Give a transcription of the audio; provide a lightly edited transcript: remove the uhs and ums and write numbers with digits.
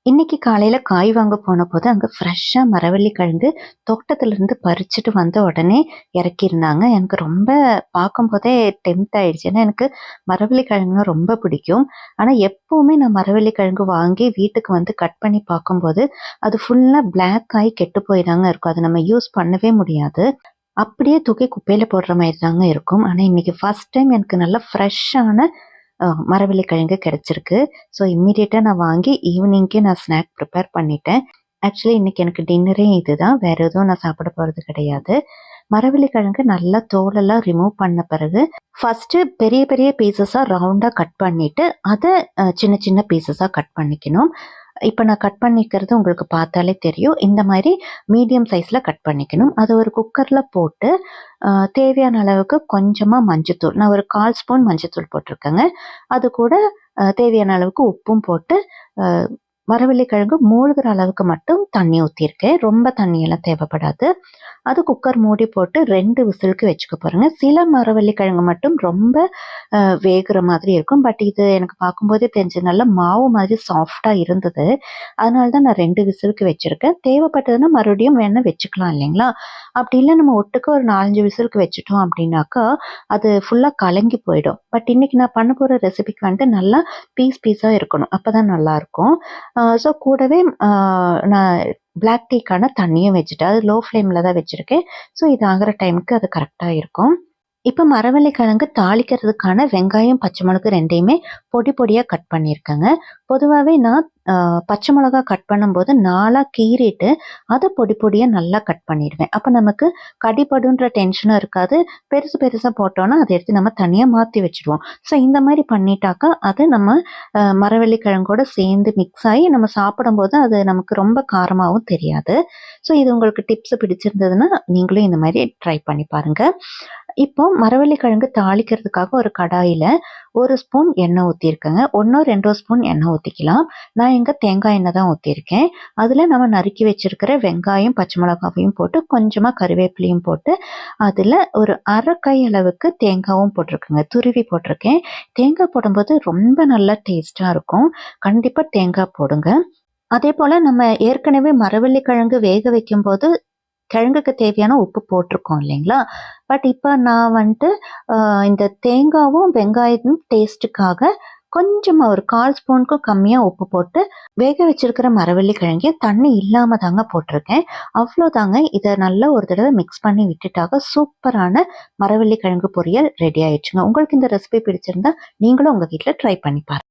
இன்னைக்கு காலையில காய் வாங்க போனபோது, அங்க ஃப்ரெஷ்ஷா மரவள்ளி கிழங்கு தோட்டத்திலிருந்து பறிச்சுட்டு வந்த உடனே இறக்கியிருந்தாங்க. எனக்கு ரொம்ப பார்க்கும்போதே டெம்ப்ட் ஆயிடுச்சு. ஏன்னா, எனக்கு மரவள்ளி கிழங்குனா ரொம்ப பிடிக்கும். ஆனா, எப்பவுமே நான் மரவள்ளி கிழங்கு வாங்கி வீட்டுக்கு வந்து கட் பண்ணி பார்க்கும்போது, அது ஃபுல்லா பிளாக் ஆயி கெட்டு போய் தாங்க இருக்கும். அத நம்ம யூஸ் பண்ணவே முடியாது. அப்படியே தூக்கி குப்பையில போடுற மாரி தாங்க இருக்கும். ஆனா, இன்னைக்கு ஃபர்ஸ்ட் டைம் எனக்கு நல்லா ஃப்ரெஷ்ஷான மரவள்ளி கிழங்கு கிடைச்சிருக்கு. ஸோ, இம்மீடியட்டா நான் வாங்கி ஈவினிங்க்கே நான் ஸ்நாக் ப்ரிப்பேர் பண்ணிட்டேன். ஆக்சுவலி இன்னைக்கு எனக்கு டின்னரே இதுதான். வேற எதுவும் நான் சாப்பிட போறது கிடையாது. மரவள்ளி கிழங்கு நல்லா தோலெல்லாம் ரிமூவ் பண்ண பிறகு, ஃபர்ஸ்ட்டு பெரிய பெரிய பீசஸா ரவுண்டா கட் பண்ணிட்டு, அத சின்ன சின்ன பீசஸா கட் பண்ணிக்கணும். இப்ப நான் கட் பண்ணிக்கிறது உங்களுக்கு பார்த்தாலே தெரியும். இந்த மாரி மீடியம் சைஸ்ல கட் பண்ணிக்கணும். அத ஒரு குக்கர்ல போட்டு, அ தேவையான அளவுக்கு கொஞ்சமா மஞ்சத்தூள் நான் ஒரு 1/4 ஸ்பூன் மஞ்சத்தூள் போட்டிருக்கேங்க. அது கூட தேவையான அளவுக்கு உப்பும் போட்டு, அ மரவள்ளி கிழங்கு மூழ்குற அளவுக்கு மட்டும் தண்ணி ஊத்தியிருக்கேன். ரொம்ப தண்ணியெல்லாம் தேவைப்படாது. அது குக்கர் மூடி போட்டு 2 விசிலுக்கு வச்சுக்க போறேங்க. சில மரவள்ளி கிழங்கு மட்டும் ரொம்ப வேகுற மாதிரி இருக்கும். பட் இது எனக்கு பார்க்கும்போதே தெரிஞ்சது நல்ல மாவு மாதிரி சாஃப்ட்டா இருந்தது. அதனால தான் நான் 2 விசிலுக்கு வச்சிருக்கேன். தேவைப்பட்டதுன்னா மறுபடியும் வேணா வச்சுக்கலாம் இல்லைங்களா? அப்படி இல்ல நம்ம ஒட்டுக்க ஒரு 4, 5 விசிலுக்கு வச்சுட்டோம் அப்படின்னாக்கா, அது ஃபுல்லா கலங்கி போயிடும். பட் இன்னைக்கு நான் பண்ண போற ரெசிபிக்கு வந்துட்டு நல்லா பீஸா இருக்கணும். அப்பதான் நல்லாருக்கும். ஸோ கூடவே நான் பிளாக் டீக்கான தண்ணியும் வச்சுட்டேன். அது லோ ஃப்ளேம்ல தான் வச்சிருக்கேன். ஸோ இது ஆகுற டைமுக்கு அது கரெக்ட்டா இருக்கும். இப்ப மரவள்ளி கிழங்கு தாளிக்கிறதுக்கான வெங்காயம், பச்சை மிளகு 2யுமே பொடி பொடியா கட் பண்ணியிருக்கேங்க. பொதுவாவே நான் பச்சை மிளகா கட் பண்ணும்போது 4ஆ கீறிட்டு, அத பொடி பொடியா நல்லா கட் பண்ணிடுவேன். அப்ப நமக்கு கடிபடுன்ற டென்ஷனும் இருக்காது. பெருசு பெருசா போட்டோம்னா, அத எடுத்து நம்ம தனியா மாத்தி வச்சுருவோம். ஸோ இந்த மாரி பண்ணிட்டாக்கா, அது நம்ம மரவள்ளி கிழங்கோட சேர்ந்து மிக்ஸ் ஆயி நம்ம சாப்பிடும்போது அது நமக்கு ரொம்ப காரமாவும் தெரியாது. ஸோ இது உங்களுக்கு டிப்ஸ் பிடிச்சிருந்ததுன்னா, நீங்களும் இந்த மாரி ட்ரை பண்ணி பாருங்க. இப்போ மரவள்ளி கிழங்கு தாளிக்கிறதுக்காக ஒரு கடாயில 1 ஸ்பூன் எண்ணெய் ஊத்தியிருக்கேங்க. 1ஓ 2ஓ ஸ்பூன் எண்ணெய் ஊத்திக்கலாம். நான் இங்க தேங்காய் எண்ணெய் தான் ஊத்தியிருக்கேன். அதுல நம்ம நறுக்கி வச்சிருக்கிற வெங்காயம், பச்சை மிளகாவையும் போட்டு, கொஞ்சமா கறிவேப்பிலையும் போட்டு, அதுல ஒரு 1/2 கை அளவுக்கு தேங்காவும் போட்டிருக்கேங்க. துருவி போட்டிருக்கேன். தேங்காய் போடும்போது ரொம்ப நல்லா டேஸ்ட்டா இருக்கும். கண்டிப்பா தேங்காய் போடுங்க. அதேபோல நம்ம ஏற்கனவே மரவள்ளி கிழங்கு வேக வைக்கும்போது கிழங்குக்கு தேவையான உப்பு போட்டிருக்கோம் இல்லைங்களா? பட் இப்ப நான் வந்துட்டு அ இந்த தேங்காவும், வெங்காயமும் டேஸ்ட்டுக்காக கொஞ்சமா ஒரு 1/4 ஸ்பூனுக்கும் கம்மியா உப்பு போட்டு, வேக வச்சிருக்கிற மரவள்ளி கிழங்கையும் தண்ணி இல்லாம தாங்க போட்டிருக்கேன். அவ்வளோதாங்க. இத நல்லா ஒரு தடவ மிக்ஸ் பண்ணி விட்டுட்டாக்க சூப்பரான மரவள்ளி கிழங்கு பொரியல் ரெடி ஆயிடுச்சுங்க. உங்களுக்கு இந்த ரெசிபி பிடிச்சிருந்தா, நீங்களும் உங்க வீட்ல ட்ரை பண்ணி பாருங்க.